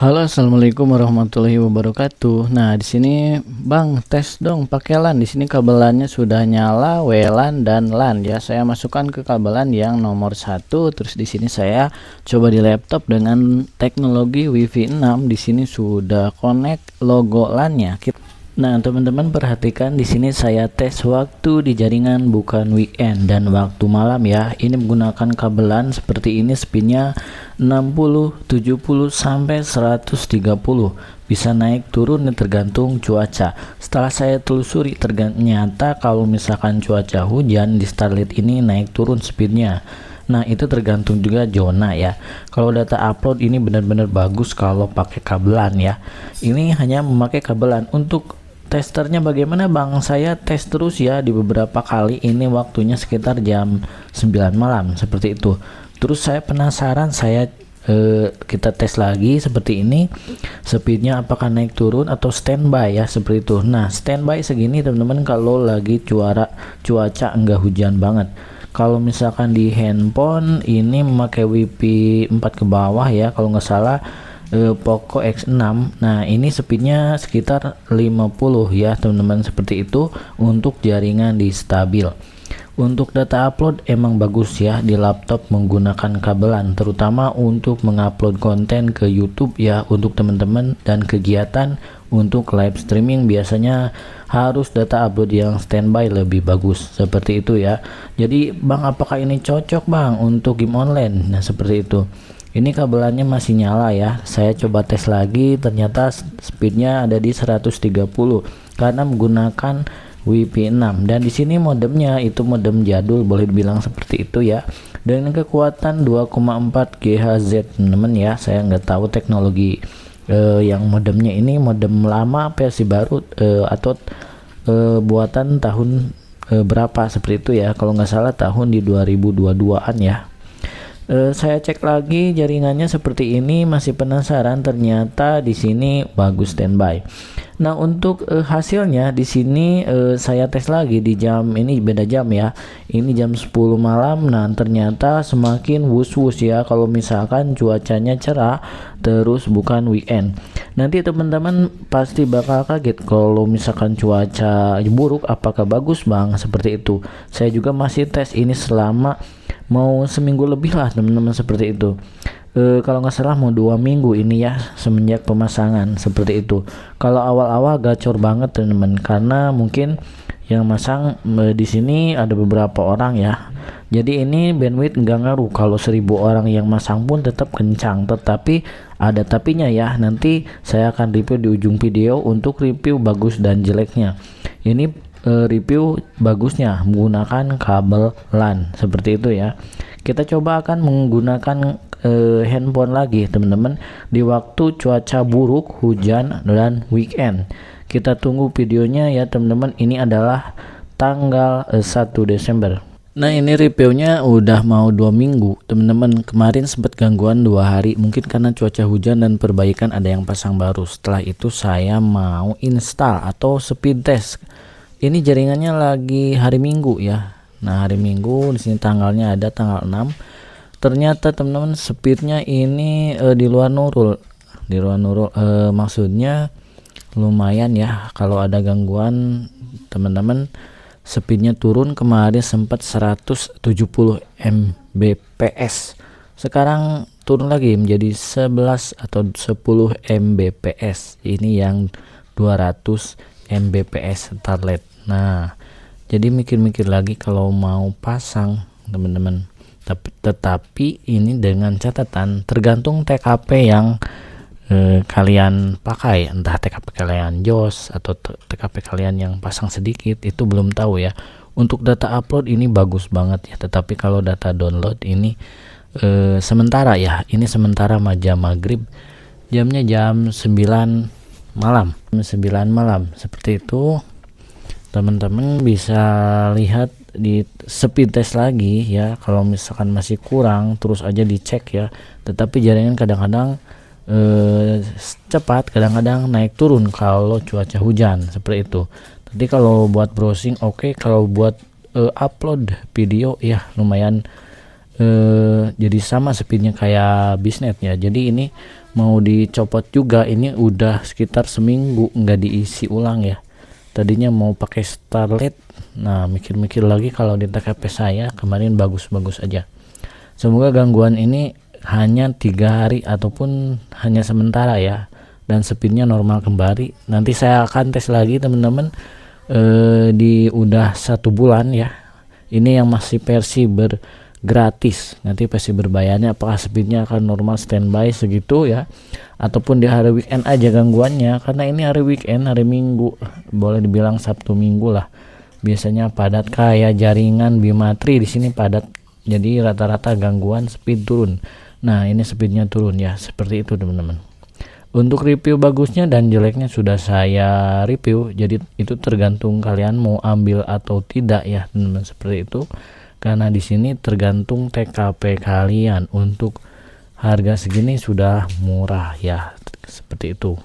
Halo, assalamualaikum warahmatullahi wabarakatuh. Nah, di sini Bang tes dong pakai LAN. Di sini kabelannya sudah nyala, WLAN dan LAN ya. Saya masukkan ke kabelan yang nomor satu. Terus di sini saya coba di laptop dengan teknologi WiFi 6. Di sini sudah connect logo LAN-nya. Nah, teman-teman perhatikan di sini saya tes waktu di jaringan bukan weekend dan waktu malam ya. Ini menggunakan kabelan seperti ini, speednya 60, 70 sampai 130. Bisa naik turun tergantung cuaca. Setelah saya telusuri ternyata kalau misalkan cuaca hujan di Starlit ini naik turun speednya. Nah, itu tergantung juga zona ya. Kalau data upload ini benar-benar bagus kalau pakai kabelan ya. Ini hanya memakai kabelan. Untuk testernya bagaimana Bang? Saya tes terus ya di beberapa kali, ini waktunya sekitar jam 9 malam seperti itu. Terus saya penasaran, kita tes lagi seperti ini, speednya apakah naik turun atau standby ya seperti itu. Nah, standby segini teman-teman kalau lagi cuaca enggak hujan banget. Kalau misalkan di handphone ini memakai WiFi 4 ke bawah ya, kalau nggak salah Poco X6. Nah, ini speednya sekitar 50 ya teman-teman, seperti itu untuk jaringan di stabil. Untuk data upload emang bagus ya di laptop menggunakan kabelan, terutama untuk mengupload konten ke YouTube ya untuk teman-teman, dan kegiatan untuk live streaming biasanya harus data upload yang standby lebih bagus seperti itu ya. Jadi Bang, apakah ini cocok Bang untuk game online? Nah, seperti itu. Ini kabelannya masih nyala ya. Saya coba tes lagi, ternyata speednya ada di 130 karena menggunakan WiFi 6. Dan di sini modemnya itu modem jadul, boleh dibilang seperti itu ya. Dan kekuatan 2,4 GHz teman-teman ya. Saya nggak tahu teknologi yang modemnya ini modem lama versi baru atau buatan tahun berapa seperti itu ya. Kalau nggak salah tahun di 2022-an ya. Saya cek lagi jaringannya seperti ini, masih penasaran, ternyata di sini bagus standby. Nah, untuk hasilnya di sini saya tes lagi di jam ini, beda jam ya. Ini jam 10 malam. Nah, ternyata semakin wus-wus ya kalau misalkan cuacanya cerah terus bukan weekend. Nanti teman-teman pasti bakal kaget kalau misalkan cuaca buruk apakah bagus Bang, seperti itu. Saya juga masih tes ini selama mau seminggu lebih lah teman-teman, seperti itu. Kalau nggak salah mau 2 minggu ini ya semenjak pemasangan seperti itu. Kalau awal-awal gacor banget teman-teman, karena mungkin yang masang di sini ada beberapa orang ya. Jadi ini bandwidth nggak ngaruh, kalau 1000 orang yang masang pun tetap kencang. Tetapi ada tapinya ya, nanti saya akan review di ujung video untuk review bagus dan jeleknya. Ini review bagusnya menggunakan kabel LAN seperti itu ya. Kita coba akan menggunakan handphone lagi teman-teman di waktu cuaca buruk, hujan dan weekend. Kita tunggu videonya ya teman-teman. Ini adalah tanggal 1 Desember. Nah, ini reviewnya udah mau 2 minggu teman-teman. Kemarin sempat gangguan 2 hari, mungkin karena cuaca hujan dan perbaikan ada yang pasang baru. Setelah itu saya mau install atau speed test. Ini jaringannya lagi hari Minggu ya. Nah, hari Minggu di sini tanggalnya ada tanggal 6. Ternyata teman-teman speednya ini di luar nurul. Di luar nurul maksudnya lumayan ya. Kalau ada gangguan teman-teman, speednya turun. Kemarin sempat 170 Mbps. Sekarang turun lagi menjadi 11 atau 10 Mbps. Ini yang 200 Mbps Starlit. Nah, jadi mikir-mikir lagi kalau mau pasang teman-teman. Tetapi ini dengan catatan tergantung TKP yang kalian pakai, entah TKP kalian jos atau TKP kalian yang pasang sedikit, itu belum tahu ya. Untuk data upload ini bagus banget ya, tetapi kalau data download ini sementara ya. Ini sementara jam maghrib, jamnya jam 9 malam seperti itu. Teman-teman bisa lihat di speed test lagi ya. Kalau misalkan masih kurang terus aja dicek ya. Tetapi jaringan kadang-kadang cepat, kadang-kadang naik turun kalau cuaca hujan seperti itu. Jadi kalau buat browsing oke, kalau buat upload video ya lumayan jadi sama speednya kayak bisnet ya. Jadi ini mau dicopot juga, ini udah sekitar seminggu nggak diisi ulang ya. Tadinya mau pakai Starlet, nah mikir-mikir lagi kalau di TKP saya kemarin bagus-bagus aja. Semoga gangguan ini hanya 3 hari ataupun hanya sementara ya, dan speednya normal kembali. Nanti saya akan tes lagi teman-teman di udah 1 bulan ya. Ini yang masih versi gratis, nanti versi berbayarnya apakah speednya akan normal standby segitu ya, ataupun di hari weekend aja gangguannya, karena ini hari weekend, hari Minggu, boleh dibilang Sabtu Minggu lah, biasanya padat kayak jaringan Bimatri di sini padat, jadi rata-rata gangguan speed turun. Nah ini speednya turun ya, seperti itu teman-teman. Untuk review bagusnya dan jeleknya sudah saya review, jadi itu tergantung kalian mau ambil atau tidak ya teman-teman, seperti itu. Karena di sini tergantung TKP kalian, untuk harga segini sudah murah ya, seperti itu.